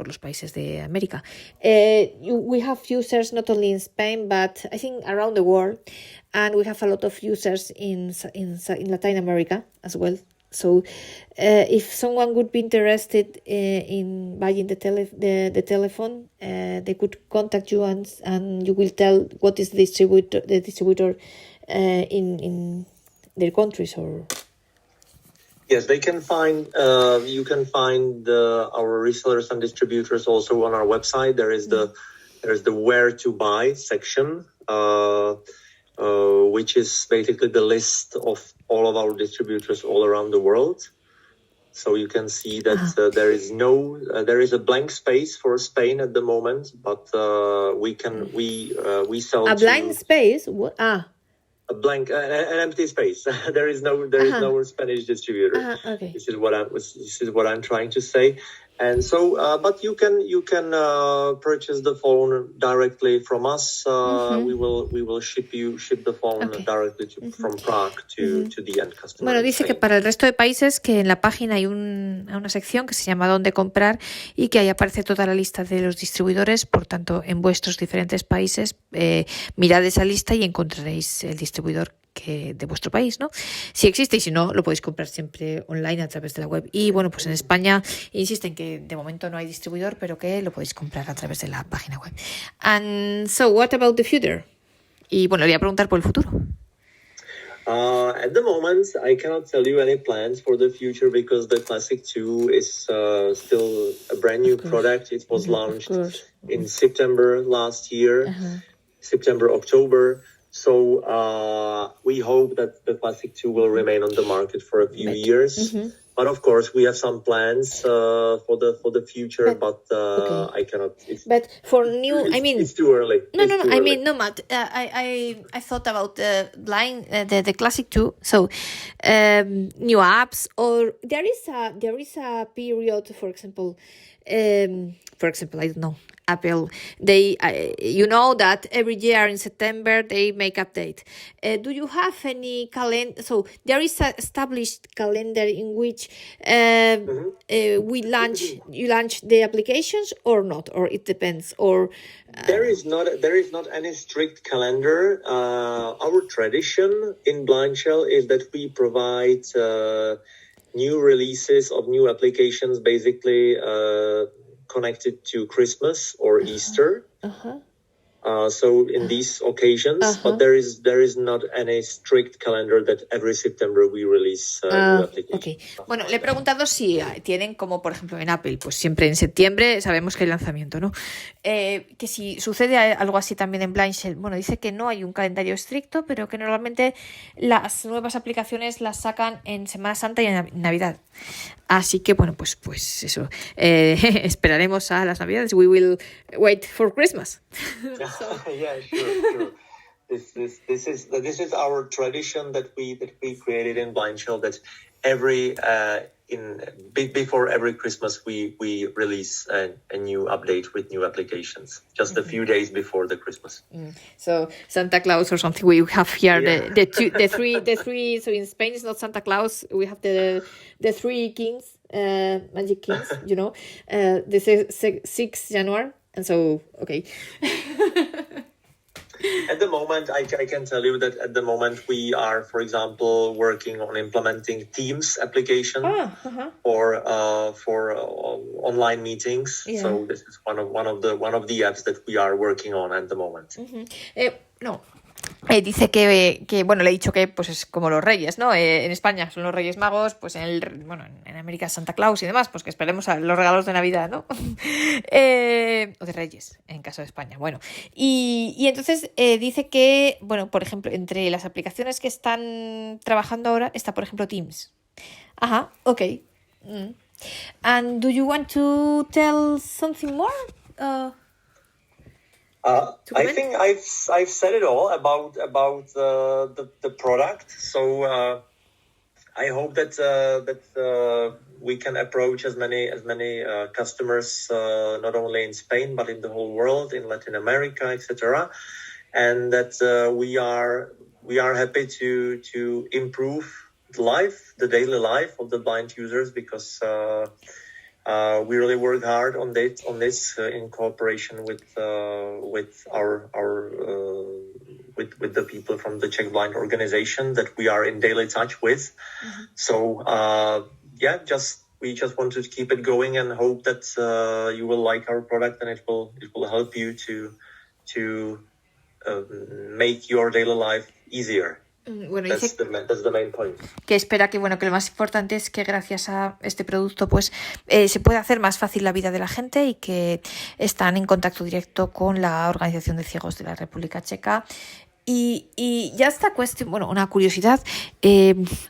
Speaker 1: los países de América. We have users not only in Spain, but I think around the world, and we have a lot of users in Latin America as well. So, if someone would be interested in buying the telephone, they could contact you and you will tell what is the distributor in their countries or.
Speaker 2: Yes, they can find. You can find our resellers and distributors also on our website. There is the where to buy section, which is basically the list of all of our distributors all around the world. So you can see that there is a blank space for Spain at the moment, but we sell
Speaker 1: a blank space. What?
Speaker 2: A blank, an empty space. There is no Spanish distributor.
Speaker 1: Okay.
Speaker 2: This is what I'm trying to say. And so, but you can purchase the phone directly from us. We will ship the phone directly from Prague to the end customer.
Speaker 1: Bueno, dice que para el resto de países que en la página hay una sección que se llama Dónde comprar y que ahí aparece toda la lista de los distribuidores. Por tanto, en vuestros diferentes países mirad esa lista y encontraréis el distribuidor de vuestro país, ¿no? Si existe, y si no, lo podéis comprar siempre online a través de la web. Y bueno, pues en España insisten que de momento no hay distribuidor, pero que lo podéis comprar a través de la página web. And so, what about the future? Y bueno, le voy a preguntar por el futuro.
Speaker 2: At the moment, I cannot tell you any plans for the future because the Classic 2 is still a brand new product. It was launched in September last year, September, October. So we hope that the Classic 2 will remain on the market for a few years. But of course, we have some plans for the future, but I cannot.
Speaker 1: But for new,
Speaker 2: it's too early.
Speaker 1: No. I mean, no, Matt. I thought about the the Classic 2. So new apps, or there is a period, for example, I don't know. Apple, they, you know that every year in September they make update. Do you have any calendar? So there is an established calendar in which you launch the applications or not, or it depends. Or
Speaker 2: there is not any strict calendar. Our tradition in Blindshell is that we provide new releases of new applications, basically. Connected to Christmas or Easter. So in these occasions, but there is not any strict calendar that every September we release new applications.
Speaker 1: Okay. Bueno, le he preguntado si tienen, como por ejemplo en Apple, pues siempre en septiembre sabemos que hay lanzamiento, ¿no? Que si sucede algo así también en Blindshell. Bueno, dice que no hay un calendario estricto, pero que normalmente las nuevas aplicaciones las sacan en Semana Santa y en Navidad. Así que bueno, pues eso. Esperaremos a las Navidades. We will wait for Christmas.
Speaker 2: Yeah, sure. This is our tradition that we created in Blindshell, that before every Christmas we release a new update with new applications, just a few days before the Christmas.
Speaker 1: So Santa Claus or something. We have here the three. So in Spain it's not Santa Claus. We have the three kings, magic kings. You know, this is 6 January, and so okay.
Speaker 2: At the moment, I can tell you that at the moment we are, for example, working on implementing Teams application for online meetings. Yeah. So this is one of the apps that we are working on at the moment.
Speaker 1: Dice que bueno, le he dicho que pues es como los Reyes, ¿no? En España son los Reyes Magos, pues en América es Santa Claus y demás, pues que esperemos a los regalos de Navidad, ¿no? O de Reyes, en caso de España. Bueno, y entonces dice que, bueno, por ejemplo, entre las aplicaciones que están trabajando ahora está, por ejemplo, Teams. Okay. And do you want to tell something more?
Speaker 2: I think I've said it all about the product. So I hope that we can approach as many customers, not only in Spain but in the whole world, in Latin America, etc. And that we are happy to improve the daily life of the blind users, because we really work hard on this in cooperation with the people from the Czech Blind organization that we are in daily touch with. So we just want to keep it going and hope that you will like our product and it will help you to make your daily life easier.
Speaker 1: Bueno,
Speaker 2: that's the main point.
Speaker 1: Que espera que lo más importante es que gracias a este producto pues se puede hacer más fácil la vida de la gente, y que están en contacto directo con la Organización de Ciegos de la República Checa. Y ya esta cuestión, bueno, una curiosidad,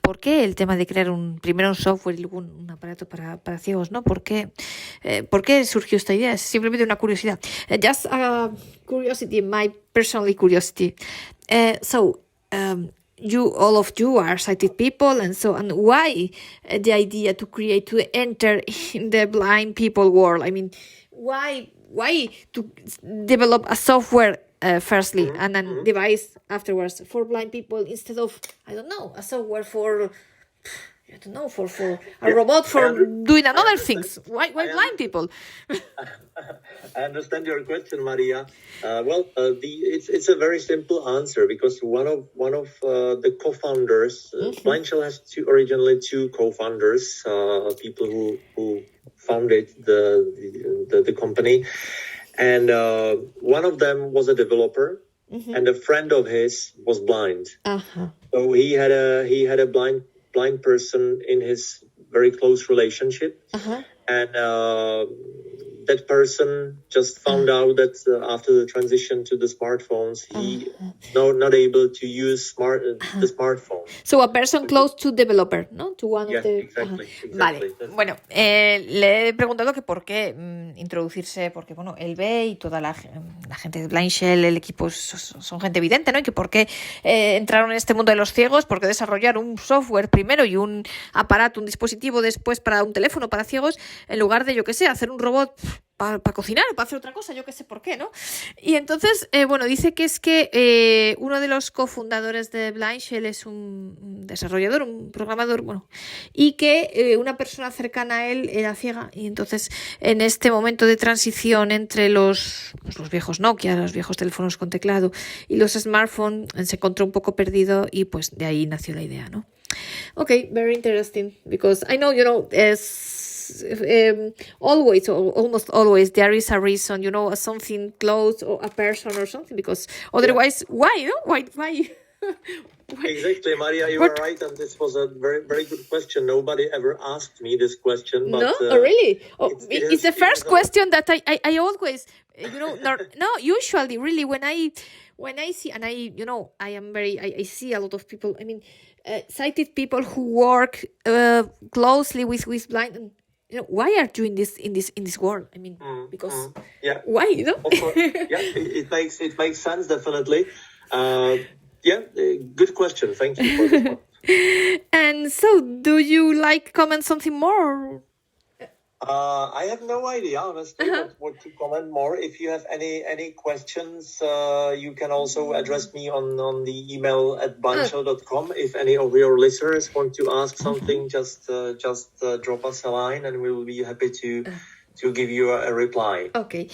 Speaker 1: ¿por qué el tema de crear primero un software y luego un aparato para ciegos, ¿no? ¿Por qué surgió esta idea? Es simplemente una curiosidad. Just a curiosity, my personal curiosity. All of you are sighted people, and why the idea to enter in the blind people world? I mean, why to develop a software firstly and then device afterwards for blind people, instead of, I don't know, a software for a robot for doing another things? Why blind people?
Speaker 2: I understand your question, Maria. It's a very simple answer, because one of the co-founders, Blindshell has originally two co-founders, people who founded the company, and one of them was a developer and a friend of his was blind.
Speaker 1: Ajá.
Speaker 2: So he had a blind person in his very close relationship, and that person just found out that after the transition to the smartphones, he not able to use the smartphone.
Speaker 1: So a person close to developer, ¿no? To one of the...
Speaker 2: Exactly.
Speaker 1: Vale, bueno, le he preguntado que por qué introducirse, porque bueno, él ve y toda la gente de Blindshell, el equipo son gente evidente, ¿no? Y que por qué entraron en este mundo de los ciegos, por qué desarrollar un software primero y un aparato, un dispositivo después para un teléfono para ciegos, en lugar de, yo qué sé, hacer un robot para cocinar o para hacer otra cosa, yo qué sé por qué, ¿no? Y entonces, bueno, dice que es que uno de los cofundadores de Blindshell es un desarrollador, un programador, bueno, y que una persona cercana a él era ciega, y entonces en este momento de transición entre los viejos Nokia, los viejos teléfonos con teclado y los smartphones, se encontró un poco perdido y pues de ahí nació la idea, ¿no? Okay, very interesting, because I know, always or almost always there is a reason, something close or a person or something, because otherwise why
Speaker 2: Exactly, Maria, you were right, and this was a very, very good question. Nobody ever asked me this question, but
Speaker 1: really? It's the first question that I always, usually, really, when I see, and I see a lot of people, sighted people who work closely with blind, and why are you in this world? Because why?
Speaker 2: Of course. It makes sense, definitely. Good question. Thank you for this one.
Speaker 1: And so, do you comment something more?
Speaker 2: I have no idea, honestly, what to comment more. If you have any questions, you can also address me on the email at blindshell.com. If any of your listeners want to ask something, just drop us a line and we will be happy to give you a reply.
Speaker 1: Okay.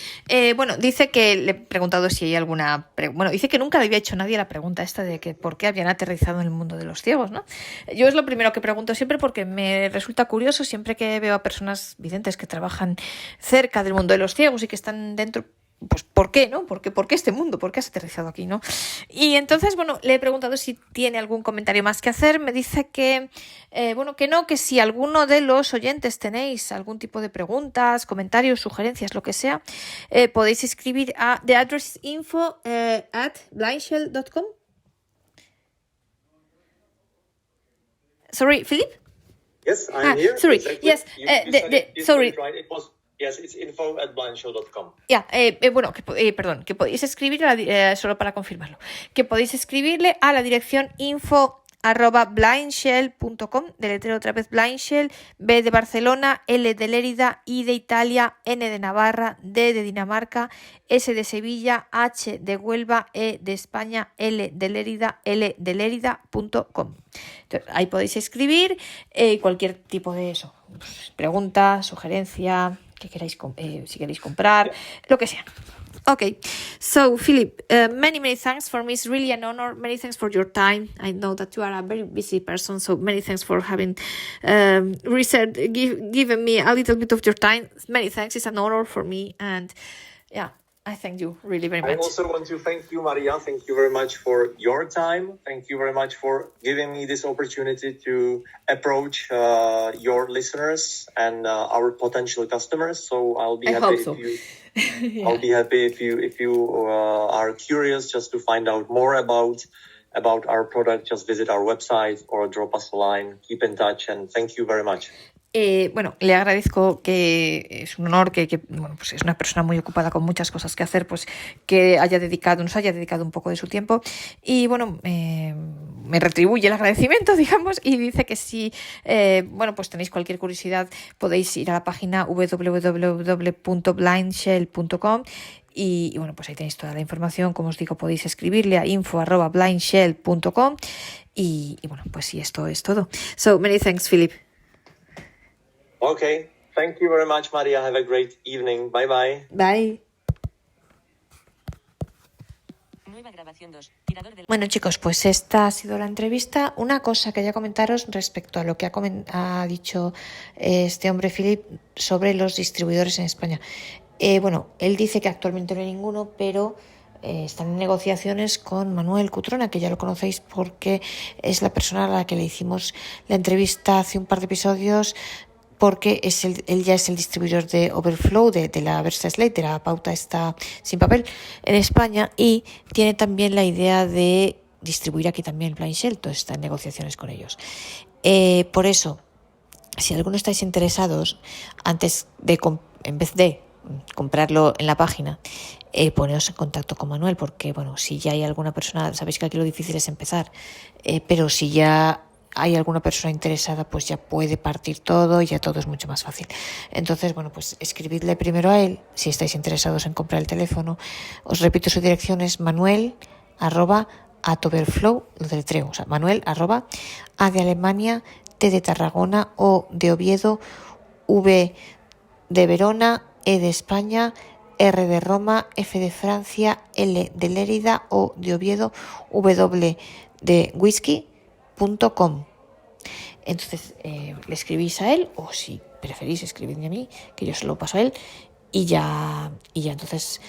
Speaker 1: Bueno, dice que le he preguntado si hay alguna... Bueno, dice que nunca le había hecho nadie la pregunta esta de que por qué habían aterrizado en el mundo de los ciegos, ¿no? Yo es lo primero que pregunto siempre porque me resulta curioso siempre que veo a personas videntes que trabajan cerca del mundo de los ciegos y que están dentro... Pues, ¿por qué, no? ¿Por qué este mundo? ¿Por qué has aterrizado aquí, no? Y entonces, bueno, le he preguntado si tiene algún comentario más que hacer. Me dice que, que si alguno de los oyentes tenéis algún tipo de preguntas, comentarios, sugerencias, lo que sea, podéis escribir a the address info at blindshell.com. Sorry, Philip?
Speaker 2: Yes, I'm here.
Speaker 1: Sorry,
Speaker 2: exactly.
Speaker 1: yes. Sorry.
Speaker 2: Right. Yes, it's info@blindshell.com.
Speaker 1: Que podéis escribir, solo para confirmarlo, que podéis escribirle a la dirección info@blindshell.com, deletreo otra vez Blindshell, B de Barcelona, L de Lérida, I de Italia, N de Navarra, D de Dinamarca, S de Sevilla, H de Huelva, E de España, L de Lérida, L de Lérida.com. Entonces, ahí podéis escribir cualquier tipo de eso, pregunta, sugerencia, que queráis, si queréis comprar, lo que sea. Okay, so Philip, many thanks. For me, it's really an honor. Many thanks for your time. I know that you are a very busy person, so many thanks for having given me a little bit of your time. Many thanks. It's an honor for me, and I thank you really very much.
Speaker 2: I also want to thank you, Maria. Thank you very much for your time. Thank you very much for giving me this opportunity to approach your listeners and our potential customers. So I'll be happy if you. I'll be happy if you are curious just to find out more about our product. Just visit our website or drop us a line. Keep in touch, and thank you very much.
Speaker 1: Le agradezco, que es un honor que pues es una persona muy ocupada con muchas cosas que hacer, pues que nos haya dedicado un poco de su tiempo y me retribuye el agradecimiento, digamos, y dice que si pues tenéis cualquier curiosidad podéis ir a la página www.blindshell.com y pues ahí tenéis toda la información. Como os digo, podéis escribirle a info@blindshell.com y pues sí, esto es todo. So many thanks, Philip.
Speaker 2: Okay, thank you very much, Maria. Have a great evening. Bye bye.
Speaker 1: Bye. Bueno, chicos, pues esta ha sido la entrevista. Una cosa que quería comentaros respecto a lo que ha dicho este hombre Philip sobre los distribuidores en España. Él dice que actualmente no hay ninguno, pero están en negociaciones con Manuel Cutrona, que ya lo conocéis porque es la persona a la que le hicimos la entrevista hace un par de episodios, porque él ya es el distribuidor de Overflow, de la Versa Slate, de la pauta esta sin papel en España, y tiene también la idea de distribuir aquí también Blindshell, entonces está en negociaciones con ellos. Por eso, si alguno estáis interesados, en vez de comprarlo en la página, poneros en contacto con Manuel, porque bueno, si ya hay alguna persona, sabéis que aquí lo difícil es empezar, pero si ya hay alguna persona interesada, pues ya puede partir todo y ya todo es mucho más fácil. Entonces, bueno, pues escribidle primero a él si estáis interesados en comprar el teléfono. Os repito, su dirección es manuel@atoverflow, lo deletreo, o sea, manuel@a de Alemania, T de Tarragona, O de Oviedo, V de Verona, E de España, R de Roma, F de Francia, L de Lérida, O de Oviedo, W de whisky.com. Entonces le escribís a él, o si preferís escribidme a mí, que yo se lo paso a él, y ya entonces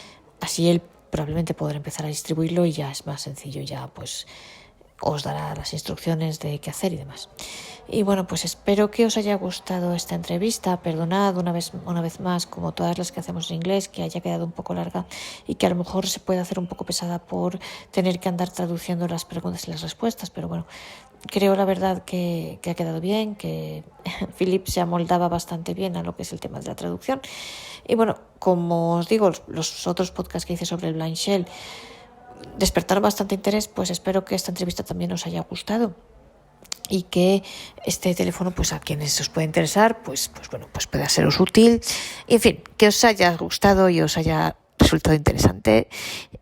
Speaker 1: así él probablemente podrá empezar a distribuirlo y ya es más sencillo, ya pues os dará las instrucciones de qué hacer y demás. Y bueno, pues espero que os haya gustado esta entrevista. Perdonad una vez más, como todas las que hacemos en inglés, que haya quedado un poco larga y que a lo mejor se puede hacer un poco pesada por tener que andar traduciendo las preguntas y las respuestas, pero bueno, creo la verdad que ha quedado bien, que Philip se amoldaba bastante bien a lo que es el tema de la traducción. Y bueno, como os digo, los otros podcasts que hice sobre el Blindshell despertaron bastante interés, pues espero que esta entrevista también os haya gustado y que este teléfono, pues a quienes os puede interesar, pues bueno, pues pueda seros útil. En fin, que os haya gustado y os haya resultado interesante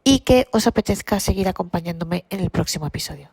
Speaker 1: y que os apetezca seguir acompañándome en el próximo episodio.